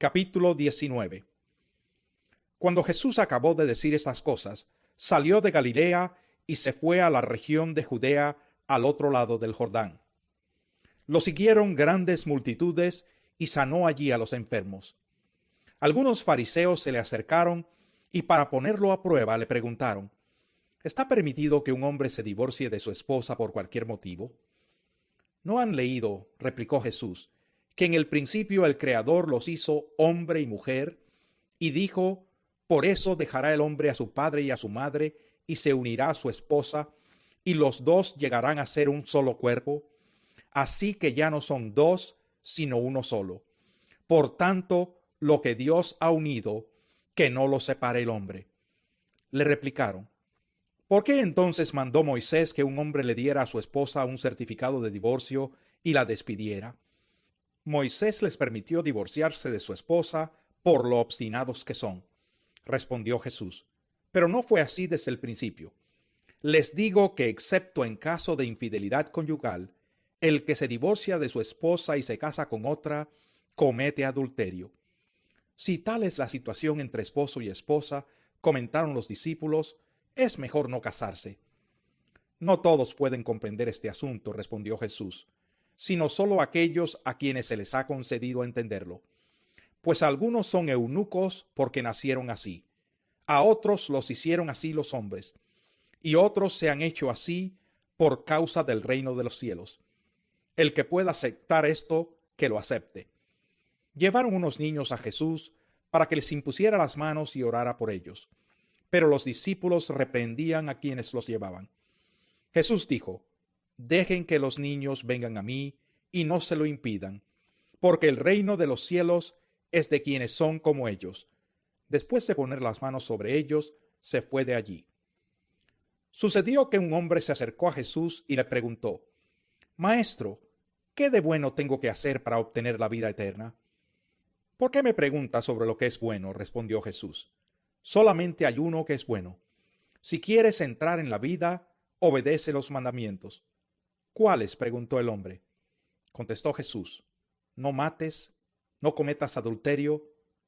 Capítulo 19. Cuando Jesús acabó de decir estas cosas, salió de Galilea y se fue a la región de Judea al otro lado del Jordán. Lo siguieron grandes multitudes y sanó allí a los enfermos. Algunos fariseos se le acercaron y para ponerlo a prueba le preguntaron: ¿Está permitido que un hombre se divorcie de su esposa por cualquier motivo? ¿No han leído, replicó Jesús, que en el principio el Creador los hizo hombre y mujer, y dijo: por eso dejará el hombre a su padre y a su madre, y se unirá a su esposa, y los dos llegarán a ser un solo cuerpo? Así que ya no son dos, sino uno solo. Por tanto, lo que Dios ha unido, que no lo separe el hombre. Le replicaron: ¿por qué entonces mandó Moisés que un hombre le diera a su esposa un certificado de divorcio y la despidiera? Moisés les permitió divorciarse de su esposa por lo obstinados que son, respondió Jesús. Pero no fue así desde el principio. Les digo que excepto en caso de infidelidad conyugal, el que se divorcia de su esposa y se casa con otra, comete adulterio. Si tal es la situación entre esposo y esposa, comentaron los discípulos, es mejor no casarse. No todos pueden comprender este asunto, respondió Jesús, sino solo aquellos a quienes se les ha concedido entenderlo. Pues algunos son eunucos porque nacieron así, a otros los hicieron así los hombres, y otros se han hecho así por causa del reino de los cielos. El que pueda aceptar esto, que lo acepte. Llevaron unos niños a Jesús para que les impusiera las manos y orara por ellos. Pero los discípulos reprendían a quienes los llevaban. Jesús dijo: dejen que los niños vengan a mí y no se lo impidan, porque el reino de los cielos es de quienes son como ellos. Después de poner las manos sobre ellos, se fue de allí. Sucedió que un hombre se acercó a Jesús y le preguntó: Maestro, ¿qué de bueno tengo que hacer para obtener la vida eterna? ¿Por qué me preguntas sobre lo que es bueno?, respondió Jesús. Solamente hay uno que es bueno. Si quieres entrar en la vida, obedece los mandamientos. ¿Cuáles?, preguntó el hombre. Contestó Jesús: no mates, no cometas adulterio,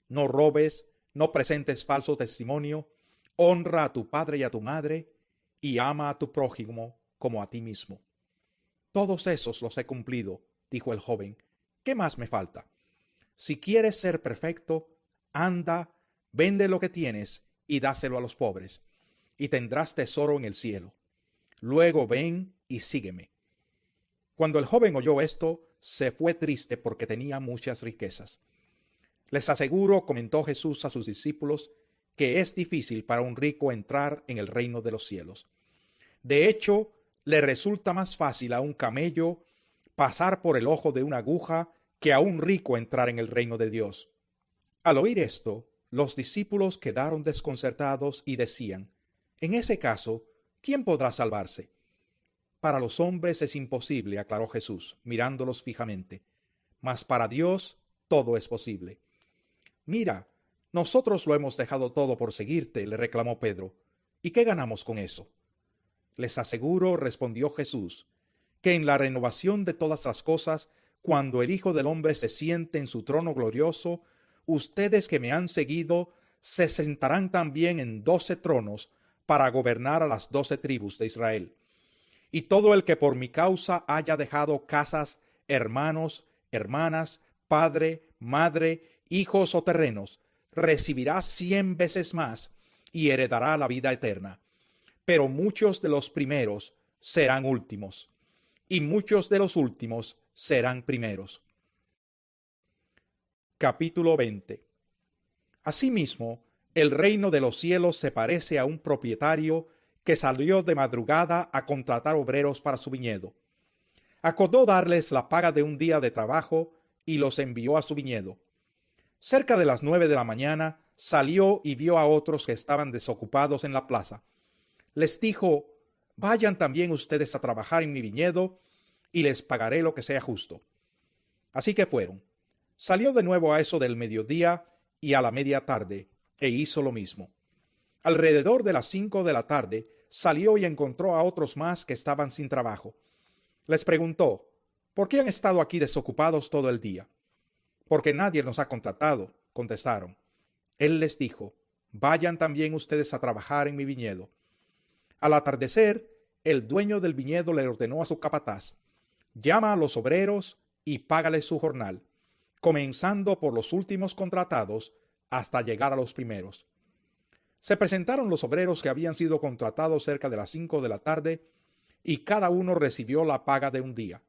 no robes, no presentes falso testimonio, honra a tu padre y a tu madre, y ama a tu prójimo como a ti mismo. Todos esos los he cumplido, dijo el joven. ¿Qué más me falta? Si quieres ser perfecto, anda, vende lo que tienes y dáselo a los pobres, y tendrás tesoro en el cielo. Luego ven y sígueme. Cuando el joven oyó esto, se fue triste porque tenía muchas riquezas. Les aseguro, comentó Jesús a sus discípulos, que es difícil para un rico entrar en el reino de los cielos. De hecho, le resulta más fácil a un camello pasar por el ojo de una aguja que a un rico entrar en el reino de Dios. Al oír esto, los discípulos quedaron desconcertados y decían: en ese caso, ¿quién podrá salvarse? Para los hombres es imposible, aclaró Jesús, mirándolos fijamente, mas para Dios todo es posible. Mira, nosotros lo hemos dejado todo por seguirte, le reclamó Pedro. ¿Y qué ganamos con eso? Les aseguro, respondió Jesús, que en la renovación de todas las cosas, cuando el Hijo del Hombre se siente en su trono glorioso, ustedes que me han seguido se sentarán también en 12 tronos para gobernar a las 12 tribus de Israel. Y todo el que por mi causa haya dejado casas, hermanos, hermanas, padre, madre, hijos o terrenos, recibirá 100 veces más y heredará la vida eterna. Pero muchos de los primeros serán últimos, y muchos de los últimos serán primeros. Capítulo 20. Asimismo, el reino de los cielos se parece a un propietario que salió de madrugada a contratar obreros para su viñedo. Acordó darles la paga de un día de trabajo y los envió a su viñedo. Cerca de las 9 de la mañana salió y vio a otros que estaban desocupados en la plaza. Les dijo: vayan también ustedes a trabajar en mi viñedo y les pagaré lo que sea justo. Así que fueron. Salió de nuevo a eso del mediodía y a la media tarde, e hizo lo mismo. Alrededor de las 5 de la tarde salió y encontró a otros más que estaban sin trabajo. Les preguntó: ¿por qué han estado aquí desocupados todo el día? Porque nadie nos ha contratado, contestaron. Él les dijo: vayan también ustedes a trabajar en mi viñedo. Al atardecer, el dueño del viñedo le ordenó a su capataz: llama a los obreros y págales su jornal, comenzando por los últimos contratados hasta llegar a los primeros. Se presentaron los obreros que habían sido contratados cerca de las 5 de la tarde, y cada uno recibió la paga de un día.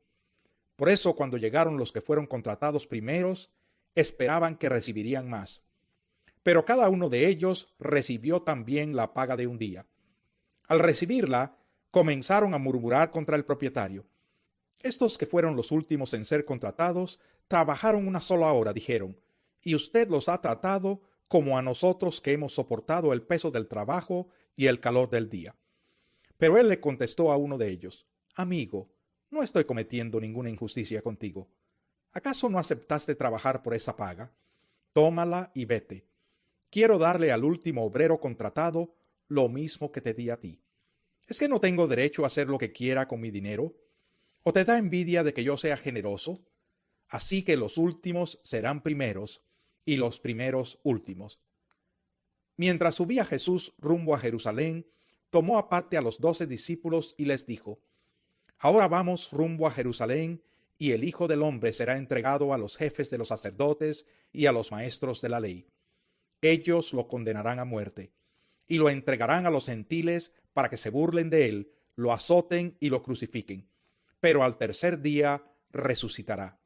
Por eso, cuando llegaron los que fueron contratados primeros, esperaban que recibirían más. Pero cada uno de ellos recibió también la paga de un día. Al recibirla, comenzaron a murmurar contra el propietario. Estos que fueron los últimos en ser contratados trabajaron una sola hora, dijeron, y usted los ha tratado como a nosotros que hemos soportado el peso del trabajo y el calor del día. Pero él le contestó a uno de ellos: amigo, no estoy cometiendo ninguna injusticia contigo. ¿Acaso no aceptaste trabajar por esa paga? Tómala y vete. Quiero darle al último obrero contratado lo mismo que te di a ti. ¿Es que no tengo derecho a hacer lo que quiera con mi dinero? ¿O te da envidia de que yo sea generoso? Así que los últimos serán primeros y los primeros últimos. Mientras subía Jesús rumbo a Jerusalén, tomó aparte a los 12 discípulos y les dijo: ahora vamos rumbo a Jerusalén, y el Hijo del Hombre será entregado a los jefes de los sacerdotes y a los maestros de la ley. Ellos lo condenarán a muerte, y lo entregarán a los gentiles para que se burlen de él, lo azoten y lo crucifiquen. Pero al tercer día resucitará.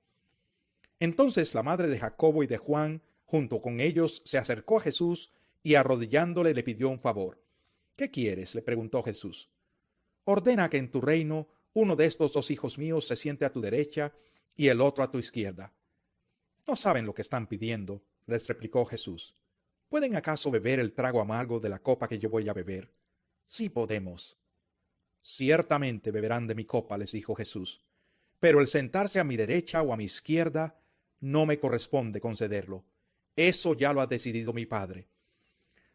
Entonces la madre de Jacobo y de Juan, junto con ellos, se acercó a Jesús y arrodillándole le pidió un favor. ¿Qué quieres?, le preguntó Jesús. Ordena que en tu reino uno de estos 2 hijos míos se siente a tu derecha y el otro a tu izquierda. No saben lo que están pidiendo, les replicó Jesús. ¿Pueden acaso beber el trago amargo de la copa que yo voy a beber? Sí podemos. Ciertamente beberán de mi copa, les dijo Jesús, pero el sentarse a mi derecha o a mi izquierda no me corresponde concederlo. Eso ya lo ha decidido mi Padre.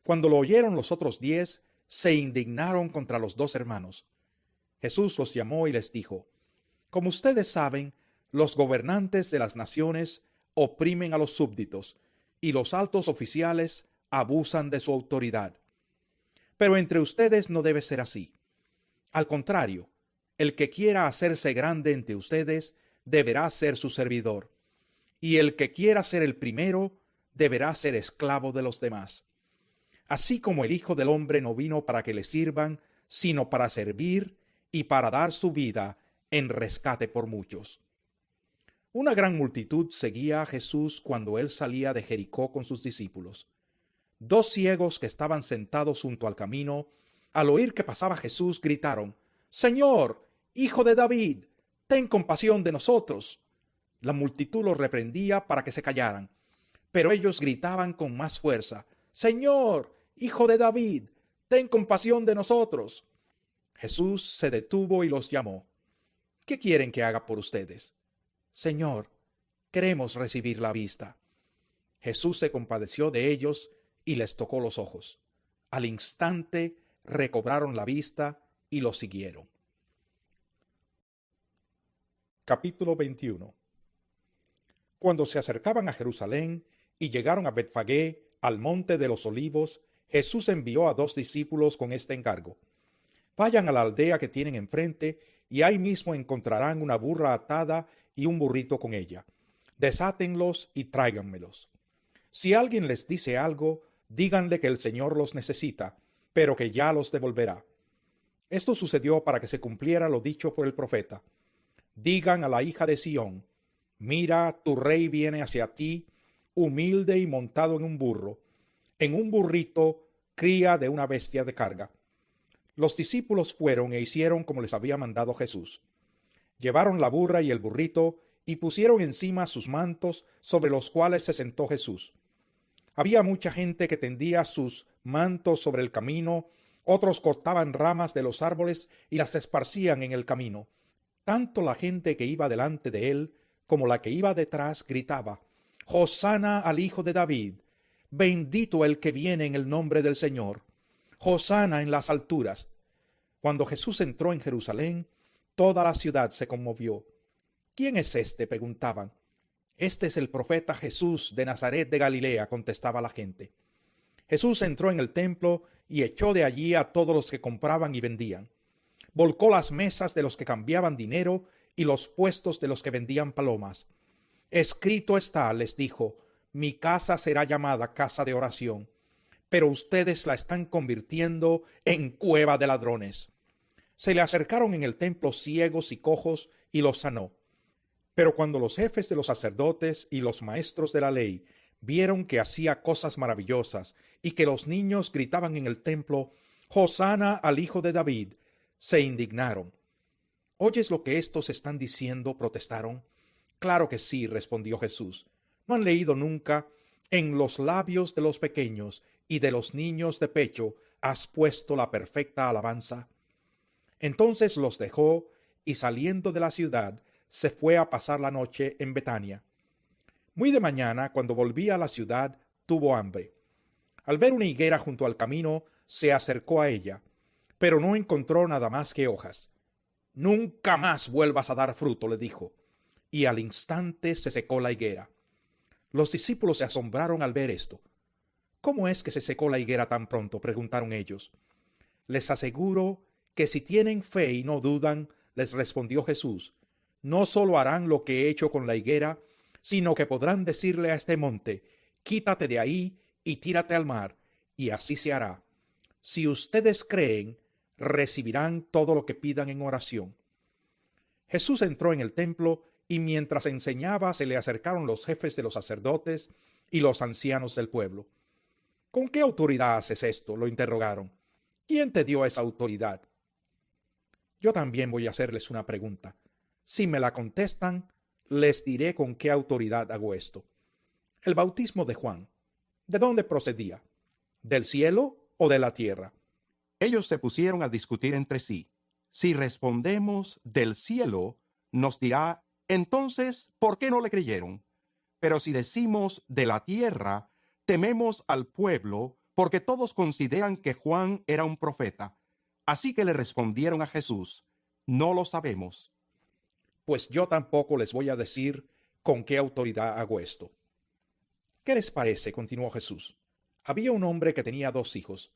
Cuando lo oyeron los otros 10, se indignaron contra los 2 hermanos. Jesús los llamó y les dijo: como ustedes saben, los gobernantes de las naciones oprimen a los súbditos, y los altos oficiales abusan de su autoridad. Pero entre ustedes no debe ser así. Al contrario, el que quiera hacerse grande entre ustedes deberá ser su servidor, y el que quiera ser el primero deberá ser esclavo de los demás. Así como el Hijo del Hombre no vino para que le sirvan, sino para servir y para dar su vida en rescate por muchos. Una gran multitud seguía a Jesús cuando él salía de Jericó con sus discípulos. 2 ciegos que estaban sentados junto al camino, al oír que pasaba Jesús, gritaron: Señor, Hijo de David, ten compasión de nosotros. La multitud los reprendía para que se callaran, pero ellos gritaban con más fuerza: Señor, Hijo de David, ten compasión de nosotros. Jesús se detuvo y los llamó. ¿Qué quieren que haga por ustedes? Señor, queremos recibir la vista. Jesús se compadeció de ellos y les tocó los ojos. Al instante recobraron la vista y lo siguieron. Capítulo 21. Cuando se acercaban a Jerusalén y llegaron a Betfagé, al monte de los Olivos, Jesús envió a 2 discípulos con este encargo: vayan a la aldea que tienen enfrente, y ahí mismo encontrarán una burra atada y un burrito con ella. Desátenlos y tráiganmelos. Si alguien les dice algo, díganle que el Señor los necesita, pero que ya los devolverá. Esto sucedió para que se cumpliera lo dicho por el profeta: digan a la hija de Sión: mira, tu rey viene hacia ti, humilde y montado en un burrito, cría de una bestia de carga. Los discípulos fueron e hicieron como les había mandado Jesús. Llevaron la burra y el burrito y pusieron encima sus mantos, sobre los cuales se sentó Jesús. Había mucha gente que tendía sus mantos sobre el camino, otros cortaban ramas de los árboles y las esparcían en el camino. Tanto la gente que iba delante de él como la que iba detrás gritaba: Hosana al Hijo de David, bendito el que viene en el nombre del Señor, Hosana en las alturas. Cuando Jesús entró en Jerusalén, toda la ciudad se conmovió. ¿Quién es este?, preguntaban. Este es el profeta Jesús de Nazaret de Galilea, contestaba la gente. Jesús entró en el templo y echó de allí a todos los que compraban y vendían. Volcó las mesas de los que cambiaban dinero y los puestos de los que vendían palomas. Escrito está, les dijo, mi casa será llamada casa de oración, pero ustedes la están convirtiendo en cueva de ladrones. Se le acercaron en el templo ciegos y cojos y los sanó. Pero cuando los jefes de los sacerdotes y los maestros de la ley vieron que hacía cosas maravillosas y que los niños gritaban en el templo, Hosana al Hijo de David, se indignaron. ¿Oyes lo que estos están diciendo?, protestaron. Claro que sí, respondió Jesús. ¿No han leído nunca? En los labios de los pequeños y de los niños de pecho has puesto la perfecta alabanza. Entonces los dejó y saliendo de la ciudad se fue a pasar la noche en Betania. Muy de mañana, cuando volvía a la ciudad, tuvo hambre. Al ver una higuera junto al camino, se acercó a ella, pero no encontró nada más que hojas. Nunca más vuelvas a dar fruto, le dijo, y al instante se secó la higuera. Los discípulos se asombraron al ver esto. ¿Cómo es que se secó la higuera tan pronto?, preguntaron ellos. Les aseguro que si tienen fe y no dudan, les respondió Jesús, no solo harán lo que he hecho con la higuera, sino que podrán decirle a este monte, quítate de ahí y tírate al mar, y así se hará. Si ustedes creen, recibirán todo lo que pidan en oración. Jesús entró en el templo y mientras enseñaba se le acercaron los jefes de los sacerdotes y los ancianos del pueblo. ¿Con qué autoridad haces esto?, lo interrogaron. ¿Quién te dio esa autoridad? Yo también voy a hacerles una pregunta. Si me la contestan, les diré con qué autoridad hago esto. El bautismo de Juan, ¿de dónde procedía? ¿Del cielo o de la tierra? Ellos se pusieron a discutir entre sí. Si respondemos del cielo, nos dirá, entonces, ¿por qué no le creyeron? Pero si decimos de la tierra, tememos al pueblo, porque todos consideran que Juan era un profeta. Así que le respondieron a Jesús, no lo sabemos. Pues yo tampoco les voy a decir con qué autoridad hago esto. ¿Qué les parece?, continuó Jesús. Había un hombre que tenía 2 hijos.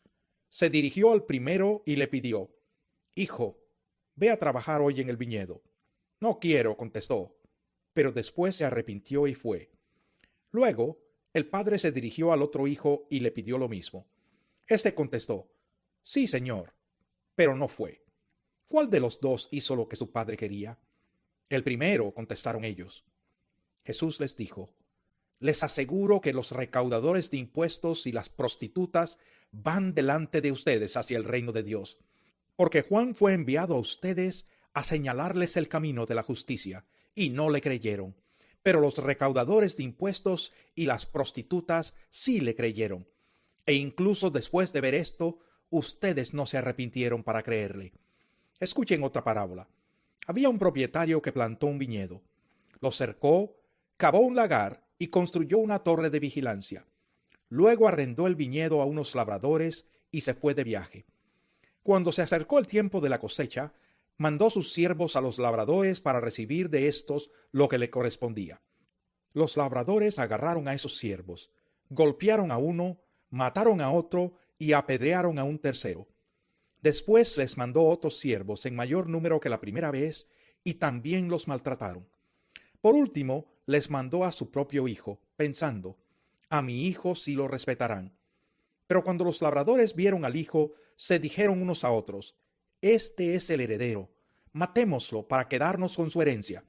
Se dirigió al primero y le pidió, Hijo, ve a trabajar hoy en el viñedo. No quiero, contestó, pero después se arrepintió y fue. Luego, el padre se dirigió al otro hijo y le pidió lo mismo. Este contestó, Sí, señor, pero no fue. ¿Cuál de los 2 hizo lo que su padre quería? El primero, contestaron ellos. Jesús les dijo, les aseguro que los recaudadores de impuestos y las prostitutas van delante de ustedes hacia el reino de Dios, porque Juan fue enviado a ustedes a señalarles el camino de la justicia, y no le creyeron, pero los recaudadores de impuestos y las prostitutas sí le creyeron, e incluso después de ver esto, ustedes no se arrepintieron para creerle. Escuchen otra parábola. Había un propietario que plantó un viñedo, lo cercó, cavó un lagar y construyó una torre de vigilancia. Luego arrendó el viñedo a unos labradores y se fue de viaje. Cuando se acercó el tiempo de la cosecha, mandó sus siervos a los labradores para recibir de éstos lo que le correspondía. Los labradores agarraron a esos siervos, golpearon a uno, mataron a otro y apedrearon a un tercero. Después les mandó otros siervos en mayor número que la primera vez y también los maltrataron. Por último, les mandó a su propio hijo, pensando, a mi hijo sí lo respetarán. Pero cuando los labradores vieron al hijo, se dijeron unos a otros, este es el heredero, matémoslo para quedarnos con su herencia.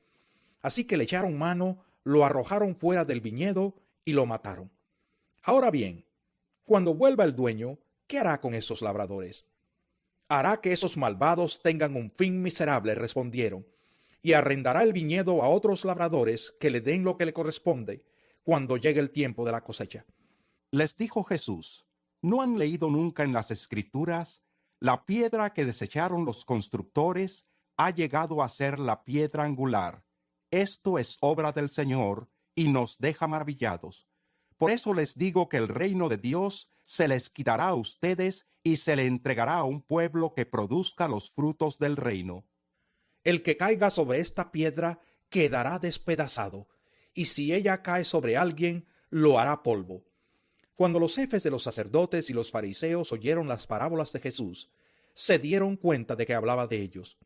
Así que le echaron mano, lo arrojaron fuera del viñedo y lo mataron. Ahora bien, cuando vuelva el dueño, ¿qué hará con esos labradores? Hará que esos malvados tengan un fin miserable, respondieron, y arrendará el viñedo a otros labradores que le den lo que le corresponde cuando llegue el tiempo de la cosecha. Les dijo Jesús, ¿no han leído nunca en las Escrituras? La piedra que desecharon los constructores ha llegado a ser la piedra angular. Esto es obra del Señor y nos deja maravillados. Por eso les digo que el reino de Dios se les quitará a ustedes y se le entregará a un pueblo que produzca los frutos del reino. El que caiga sobre esta piedra quedará despedazado, y si ella cae sobre alguien, lo hará polvo. Cuando los jefes de los sacerdotes y los fariseos oyeron las parábolas de Jesús, se dieron cuenta de que hablaba de ellos.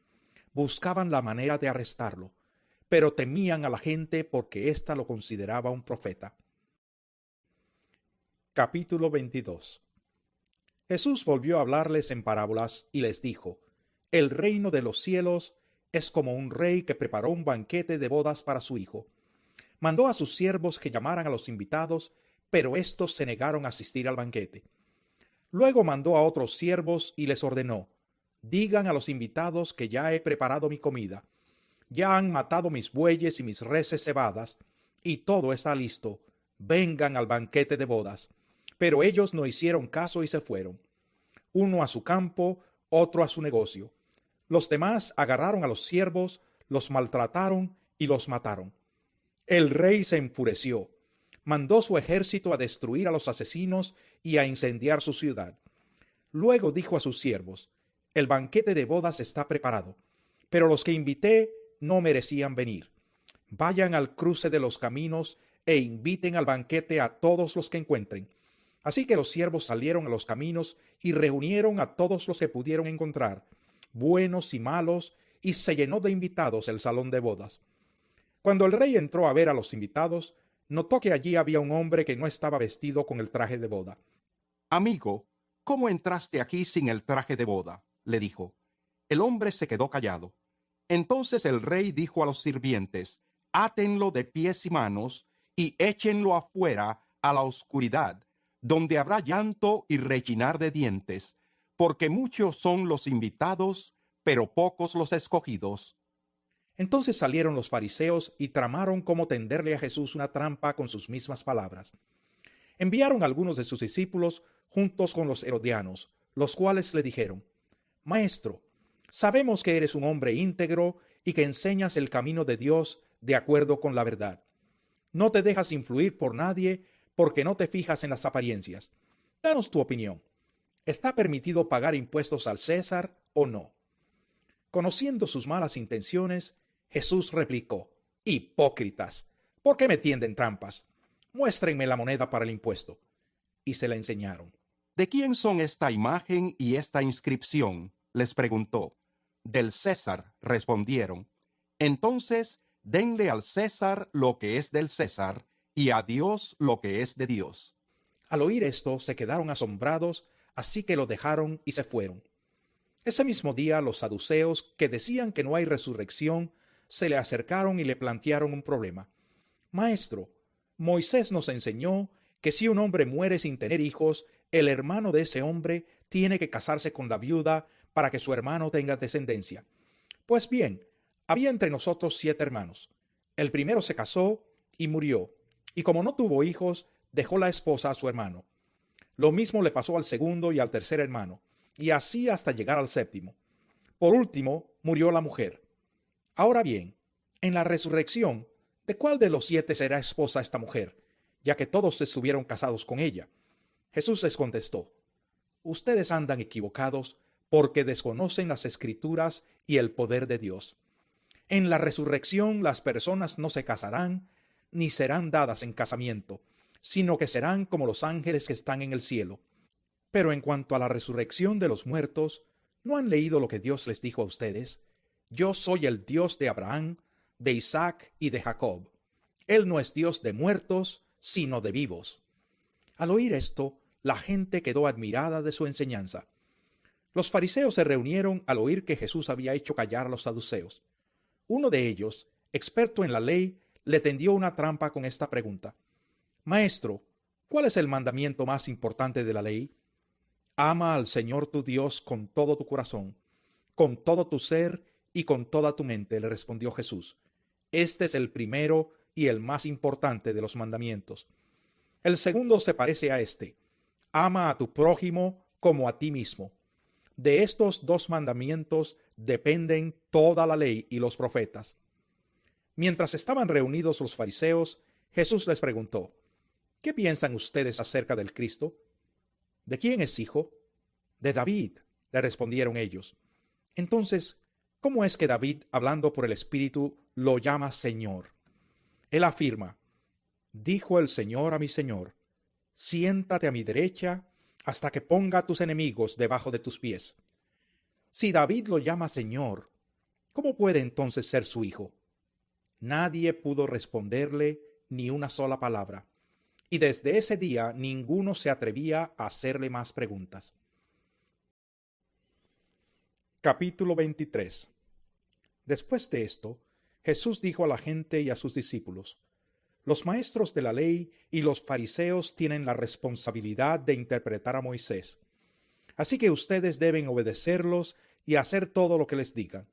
Buscaban la manera de arrestarlo, pero temían a la gente porque ésta lo consideraba un profeta. Capítulo 22. Jesús volvió a hablarles en parábolas y les dijo: El reino de los cielos es como un rey que preparó un banquete de bodas para su hijo. Mandó a sus siervos que llamaran a los invitados, pero éstos se negaron a asistir al banquete. Luego mandó a otros siervos y les ordenó: Digan a los invitados que ya he preparado mi comida. Ya han matado mis bueyes y mis reses cebadas, y todo está listo. Vengan al banquete de bodas. Pero ellos no hicieron caso y se fueron, uno a su campo, otro a su negocio. Los demás agarraron a los siervos, los maltrataron y los mataron. El rey se enfureció, mandó su ejército a destruir a los asesinos y a incendiar su ciudad. Luego dijo a sus siervos: El banquete de bodas está preparado, pero los que invité no merecían venir. Vayan al cruce de los caminos e inviten al banquete a todos los que encuentren. Así que los siervos salieron a los caminos y reunieron a todos los que pudieron encontrar, buenos y malos, y se llenó de invitados el salón de bodas. Cuando el rey entró a ver a los invitados, notó que allí había un hombre que no estaba vestido con el traje de boda. Amigo, ¿cómo entraste aquí sin el traje de boda?, le dijo. El hombre se quedó callado. Entonces el rey dijo a los sirvientes: Átenlo de pies y manos y échenlo afuera a la oscuridad, donde habrá llanto y rechinar de dientes, porque muchos son los invitados, pero pocos los escogidos. Entonces salieron los fariseos y tramaron cómo tenderle a Jesús una trampa con sus mismas palabras. Enviaron a algunos de sus discípulos juntos con los herodianos, los cuales le dijeron: Maestro, sabemos que eres un hombre íntegro y que enseñas el camino de Dios de acuerdo con la verdad. No te dejas influir por nadie porque no te fijas en las apariencias. Danos tu opinión. ¿Está permitido pagar impuestos al César o no? Conociendo sus malas intenciones, Jesús replicó: Hipócritas, ¿por qué me tienden trampas? Muéstrenme la moneda para el impuesto. Y se la enseñaron. ¿De quién son esta imagen y esta inscripción?, les preguntó. Del César, respondieron. Entonces, denle al César lo que es del César, y a Dios lo que es de Dios. Al oír esto, se quedaron asombrados, así que lo dejaron y se fueron. Ese mismo día, los saduceos, que decían que no hay resurrección, se le acercaron y le plantearon un problema. Maestro, Moisés nos enseñó que si un hombre muere sin tener hijos, el hermano de ese hombre tiene que casarse con la viuda para que su hermano tenga descendencia. Pues bien, había entre nosotros 7 hermanos. El primero se casó y murió, y como no tuvo hijos, dejó la esposa a su hermano. Lo mismo le pasó al segundo y al tercer hermano, y así hasta llegar al séptimo. Por último, murió la mujer. Ahora bien, en la resurrección, ¿de cuál de los 7 será esposa esta mujer, ya que todos estuvieron casados con ella? Jesús les contestó: Ustedes andan equivocados porque desconocen las Escrituras y el poder de Dios. En la resurrección las personas no se casarán, ni serán dadas en casamiento, sino que serán como los ángeles que están en el cielo. Pero en cuanto a la resurrección de los muertos, ¿no han leído lo que Dios les dijo a ustedes? Yo soy el Dios de Abraham, de Isaac y de Jacob. Él no es Dios de muertos, sino de vivos. Al oír esto, la gente quedó admirada de su enseñanza. Los fariseos se reunieron al oír que Jesús había hecho callar a los saduceos. Uno de ellos, experto en la ley, le tendió una trampa con esta pregunta: Maestro, ¿cuál es el mandamiento más importante de la ley? Ama al Señor tu Dios con todo tu corazón, con todo tu ser y con toda tu mente, le respondió Jesús. Este es el primero y el más importante de los mandamientos. El segundo se parece a este: ama a tu prójimo como a ti mismo. De estos 2 mandamientos dependen toda la ley y los profetas. Mientras estaban reunidos los fariseos, Jesús les preguntó: ¿Qué piensan ustedes acerca del Cristo? ¿De quién es hijo? De David, le respondieron ellos. Entonces, ¿cómo es que David, hablando por el Espíritu, lo llama Señor? Él afirma: dijo el Señor a mi Señor, siéntate a mi derecha hasta que ponga a tus enemigos debajo de tus pies. Si David lo llama Señor, ¿cómo puede entonces ser su hijo? Nadie pudo responderle ni una sola palabra, y desde ese día ninguno se atrevía a hacerle más preguntas. Capítulo 23. Después de esto, Jesús dijo a la gente y a sus discípulos: los maestros de la ley y los fariseos tienen la responsabilidad de interpretar a Moisés. Así que ustedes deben obedecerlos y hacer todo lo que les digan.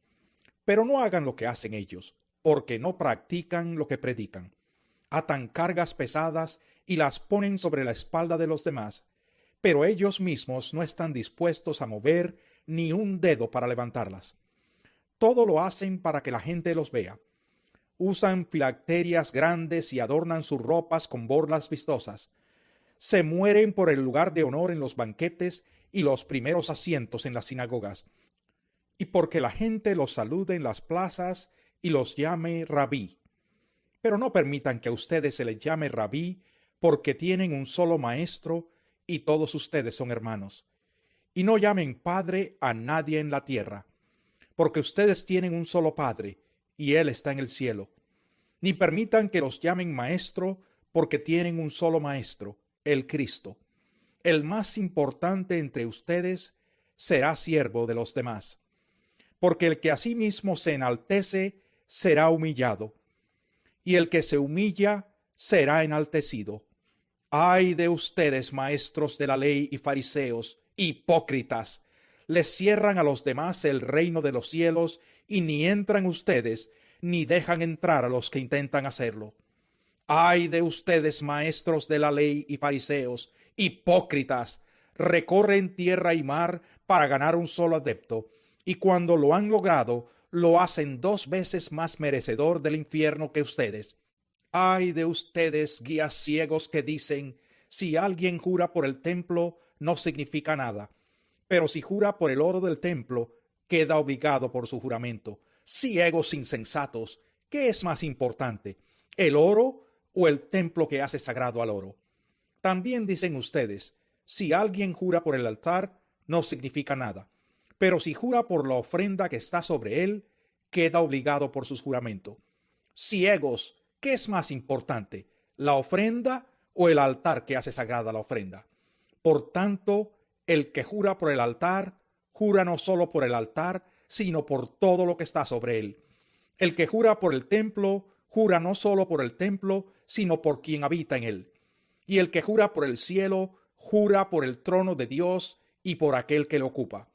Pero no hagan lo que hacen ellos, porque no practican lo que predican. Atan cargas pesadas y las ponen sobre la espalda de los demás, pero ellos mismos no están dispuestos a mover ni un dedo para levantarlas. Todo lo hacen para que la gente los vea. Usan filacterias grandes y adornan sus ropas con borlas vistosas. Se mueren por el lugar de honor en los banquetes y los primeros asientos en las sinagogas, y porque la gente los salude en las plazas y los llame rabí. Pero no permitan que a ustedes se les llame rabí, porque tienen un solo maestro y todos ustedes son hermanos. Y no llamen padre a nadie en la tierra, porque ustedes tienen un solo Padre, y Él está en el cielo. Ni permitan que los llamen maestro, porque tienen un solo Maestro, el Cristo. El más importante entre ustedes será siervo de los demás. Porque el que a sí mismo se enaltece será humillado, y el que se humilla será enaltecido. ¡Ay de ustedes, maestros de la ley y fariseos, hipócritas! Les cierran a los demás el reino de los cielos, y ni entran ustedes, ni dejan entrar a los que intentan hacerlo. ¡Ay de ustedes, maestros de la ley y fariseos, hipócritas! Recorren tierra y mar para ganar un solo adepto, y cuando lo han logrado, lo hacen 2 veces más merecedor del infierno que ustedes. ¡Ay de ustedes, guías ciegos, que dicen: si alguien jura por el templo, no significa nada, pero si jura por el oro del templo, queda obligado por su juramento! Ciegos insensatos, ¿qué es más importante, el oro o el templo que hace sagrado al oro? También dicen ustedes: si alguien jura por el altar, no significa nada, pero si jura por la ofrenda que está sobre él, queda obligado por su juramento. Ciegos, ¿qué es más importante, la ofrenda o el altar que hace sagrada la ofrenda? Por tanto, el que jura por el altar, jura no solo por el altar, sino por todo lo que está sobre él. El que jura por el templo, jura no solo por el templo, sino por quien habita en él. Y el que jura por el cielo, jura por el trono de Dios y por aquel que lo ocupa.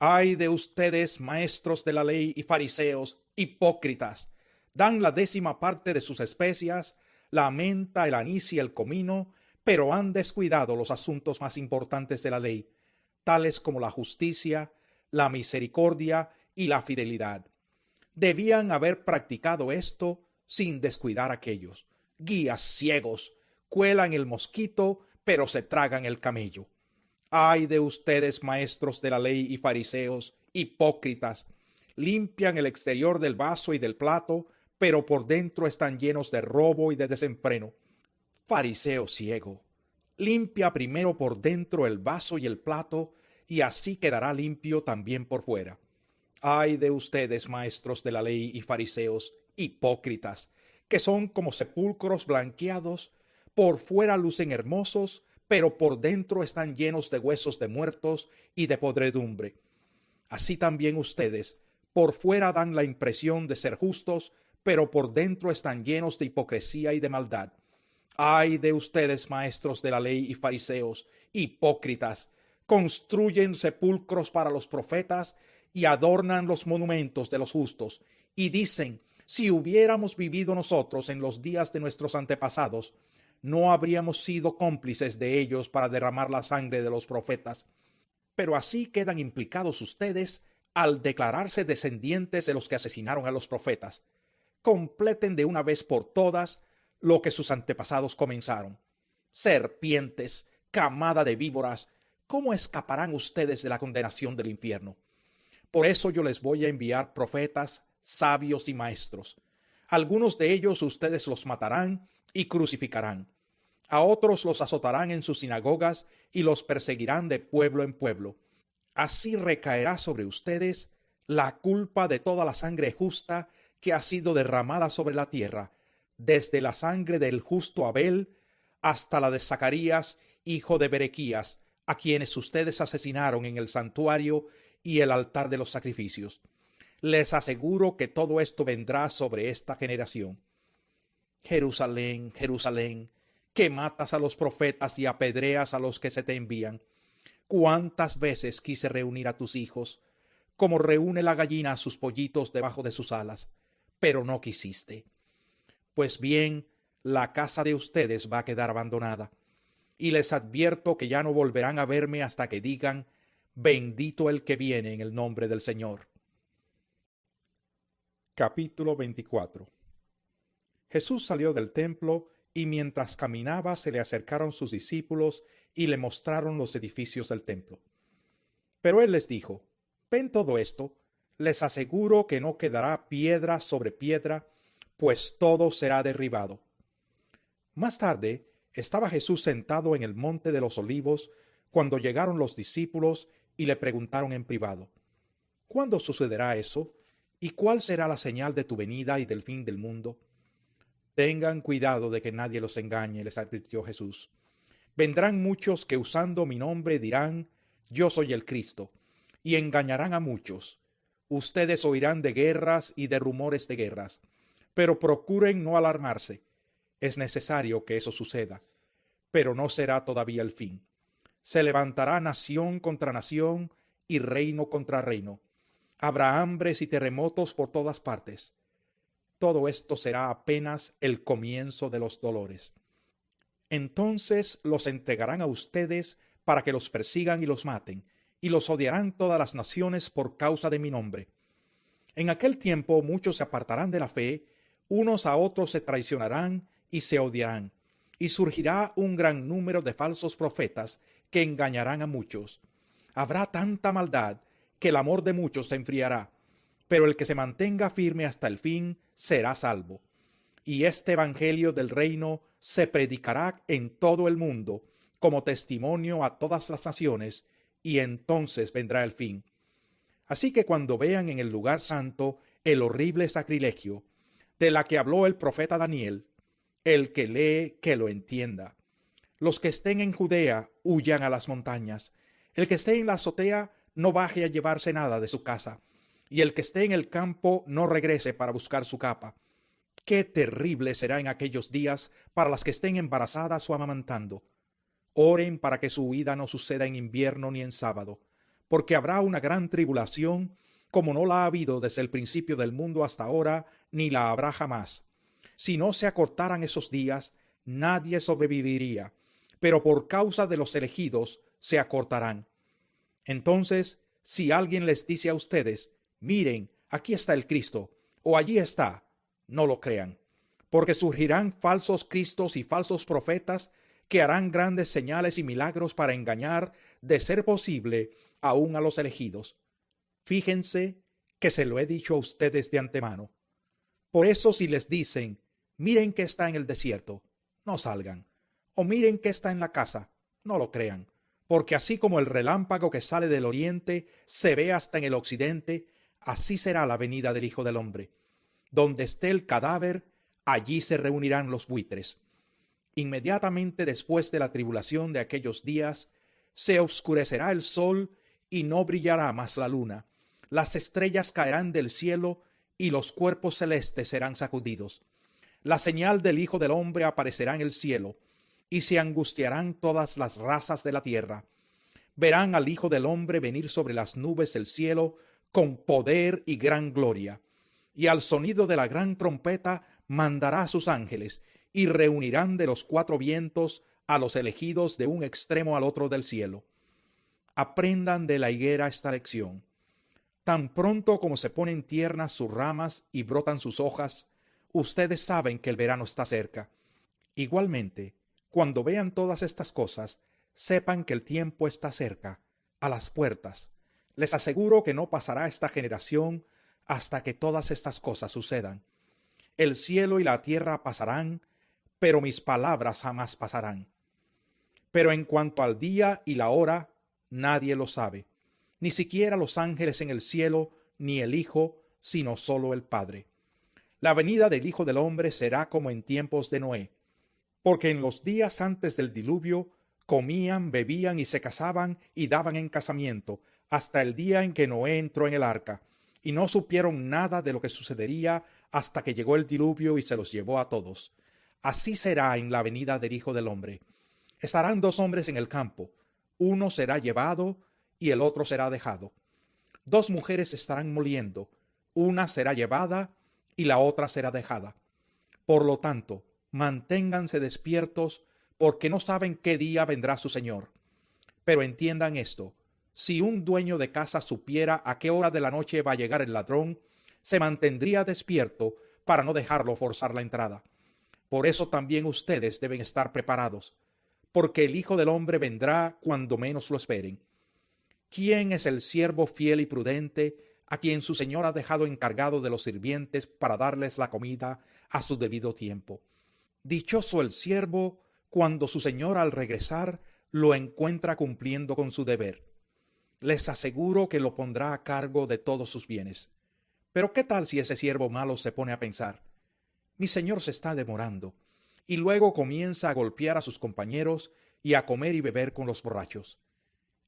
¡Ay de ustedes, maestros de la ley y fariseos, hipócritas! Dan la 10ª parte de sus especias, la menta, el anís y el comino, pero han descuidado los asuntos más importantes de la ley, tales como la justicia, la misericordia y la fidelidad. Debían haber practicado esto sin descuidar aquellos. Guías ciegos, cuelan el mosquito, pero se tragan el camello. ¡Ay de ustedes, maestros de la ley y fariseos, hipócritas! Limpian el exterior del vaso y del plato, pero por dentro están llenos de robo y de desenfreno. Fariseo ciego, limpia primero por dentro el vaso y el plato, y así quedará limpio también por fuera. ¡Ay de ustedes, maestros de la ley y fariseos, hipócritas, que son como sepulcros blanqueados! Por fuera lucen hermosos, pero por dentro están llenos de huesos de muertos y de podredumbre. Así también ustedes, por fuera dan la impresión de ser justos, pero por dentro están llenos de hipocresía y de maldad. ¡Ay de ustedes, maestros de la ley y fariseos, hipócritas! Construyen sepulcros para los profetas y adornan los monumentos de los justos, y dicen: si hubiéramos vivido nosotros en los días de nuestros antepasados, no habríamos sido cómplices de ellos para derramar la sangre de los profetas. Pero así quedan implicados ustedes al declararse descendientes de los que asesinaron a los profetas. Completen de una vez por todas lo que sus antepasados comenzaron. Serpientes, camada de víboras, ¿cómo escaparán ustedes de la condenación del infierno? Por eso yo les voy a enviar profetas, sabios y maestros. Algunos de ellos ustedes los matarán y crucificarán. A otros los azotarán en sus sinagogas y los perseguirán de pueblo en pueblo. Así recaerá sobre ustedes la culpa de toda la sangre justa que ha sido derramada sobre la tierra, desde la sangre del justo Abel hasta la de Zacarías, hijo de Berequías, a quienes ustedes asesinaron en el santuario y el altar de los sacrificios. Les aseguro que todo esto vendrá sobre esta generación. Jerusalén, Jerusalén, que matas a los profetas y apedreas a los que se te envían. ¿Cuántas veces quise reunir a tus hijos, como reúne la gallina a sus pollitos debajo de sus alas, pero no quisiste? Pues bien, la casa de ustedes va a quedar abandonada, y les advierto que ya no volverán a verme hasta que digan: bendito el que viene en el nombre del Señor. Capítulo 24. Jesús salió del templo, y mientras caminaba se le acercaron sus discípulos y le mostraron los edificios del templo. Pero él les dijo: ¿Ven todo esto? Les aseguro que no quedará piedra sobre piedra, pues todo será derribado. Más tarde, estaba Jesús sentado en el monte de los Olivos, cuando llegaron los discípulos y le preguntaron en privado: ¿Cuándo sucederá eso? ¿Y cuál será la señal de tu venida y del fin del mundo? Tengan cuidado de que nadie los engañe, les advirtió Jesús. Vendrán muchos que usando mi nombre dirán: yo soy el Cristo, y engañarán a muchos. Ustedes oirán de guerras y de rumores de guerras, pero procuren no alarmarse. Es necesario que eso suceda, pero no será todavía el fin. Se levantará nación contra nación y reino contra reino. Habrá hambres y terremotos por todas partes. Todo esto será apenas el comienzo de los dolores. Entonces los entregarán a ustedes para que los persigan y los maten, y los odiarán todas las naciones por causa de mi nombre. En aquel tiempo muchos se apartarán de la fe, unos a otros se traicionarán y se odiarán, y surgirá un gran número de falsos profetas que engañarán a muchos. Habrá tanta maldad que el amor de muchos se enfriará, pero el que se mantenga firme hasta el fin será salvo. Y este evangelio del reino se predicará en todo el mundo como testimonio a todas las naciones, y entonces vendrá el fin. Así que cuando vean en el lugar santo el horrible sacrilegio de la que habló el profeta Daniel, el que lee que lo entienda. Los que estén en Judea huyan a las montañas. El que esté en la azotea no baje a llevarse nada de su casa, y el que esté en el campo no regrese para buscar su capa. Qué terrible será en aquellos días para las que estén embarazadas o amamantando. Oren para que su huida no suceda en invierno ni en sábado, porque habrá una gran tribulación, como no la ha habido desde el principio del mundo hasta ahora, ni la habrá jamás. Si no se acortaran esos días, nadie sobreviviría, pero por causa de los elegidos se acortarán. Entonces, si alguien les dice a ustedes: miren, aquí está el Cristo, o allí está, no lo crean, porque surgirán falsos cristos y falsos profetas que harán grandes señales y milagros para engañar, de ser posible, aún a los elegidos. Fíjense que se lo he dicho a ustedes de antemano. Por eso, si les dicen: miren que está en el desierto, no salgan, o miren que está en la casa, no lo crean, porque así como el relámpago que sale del oriente se ve hasta en el occidente, así será la venida del Hijo del Hombre. Donde esté el cadáver, allí se reunirán los buitres. Inmediatamente después de la tribulación de aquellos días, se oscurecerá el sol y no brillará más la luna. Las estrellas caerán del cielo y los cuerpos celestes serán sacudidos. La señal del Hijo del Hombre aparecerá en el cielo, y se angustiarán todas las razas de la tierra. Verán al Hijo del Hombre venir sobre las nubes del cielo con poder y gran gloria. Y al sonido de la gran trompeta mandará a sus ángeles, y reunirán de los cuatro vientos a los elegidos de un extremo al otro del cielo. Aprendan de la higuera esta lección. Tan pronto como se ponen tiernas sus ramas y brotan sus hojas, ustedes saben que el verano está cerca. Igualmente, cuando vean todas estas cosas, sepan que el tiempo está cerca, a las puertas. Les aseguro que no pasará esta generación hasta que todas estas cosas sucedan. El cielo y la tierra pasarán, pero mis palabras jamás pasarán. Pero en cuanto al día y la hora, nadie lo sabe, ni siquiera los ángeles en el cielo, ni el Hijo, sino solo el Padre. La venida del Hijo del Hombre será como en tiempos de Noé, porque en los días antes del diluvio comían, bebían y se casaban y daban en casamiento, hasta el día en que Noé entró en el arca, y no supieron nada de lo que sucedería hasta que llegó el diluvio y se los llevó a todos. Así será en la venida del Hijo del Hombre. Estarán dos hombres en el campo, uno será llevado y el otro será dejado. Dos mujeres estarán moliendo, una será llevada y la otra será dejada. Por lo tanto, manténganse despiertos, porque no saben qué día vendrá su Señor. Pero entiendan esto: si un dueño de casa supiera a qué hora de la noche va a llegar el ladrón, se mantendría despierto para no dejarlo forzar la entrada. Por eso también ustedes deben estar preparados, porque el Hijo del Hombre vendrá cuando menos lo esperen. ¿Quién es el siervo fiel y prudente a quien su señor ha dejado encargado de los sirvientes para darles la comida a su debido tiempo? Dichoso el siervo cuando su señor al regresar lo encuentra cumpliendo con su deber. Les aseguro que lo pondrá a cargo de todos sus bienes. Pero ¿qué tal si ese siervo malo se pone a pensar: mi señor se está demorando? Y luego comienza a golpear a sus compañeros y a comer y beber con los borrachos.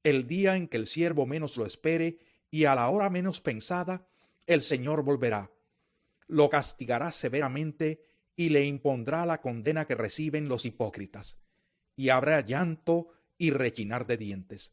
El día en que el siervo menos lo espere y a la hora menos pensada, el Señor volverá, lo castigará severamente y le impondrá la condena que reciben los hipócritas, y habrá llanto y rechinar de dientes.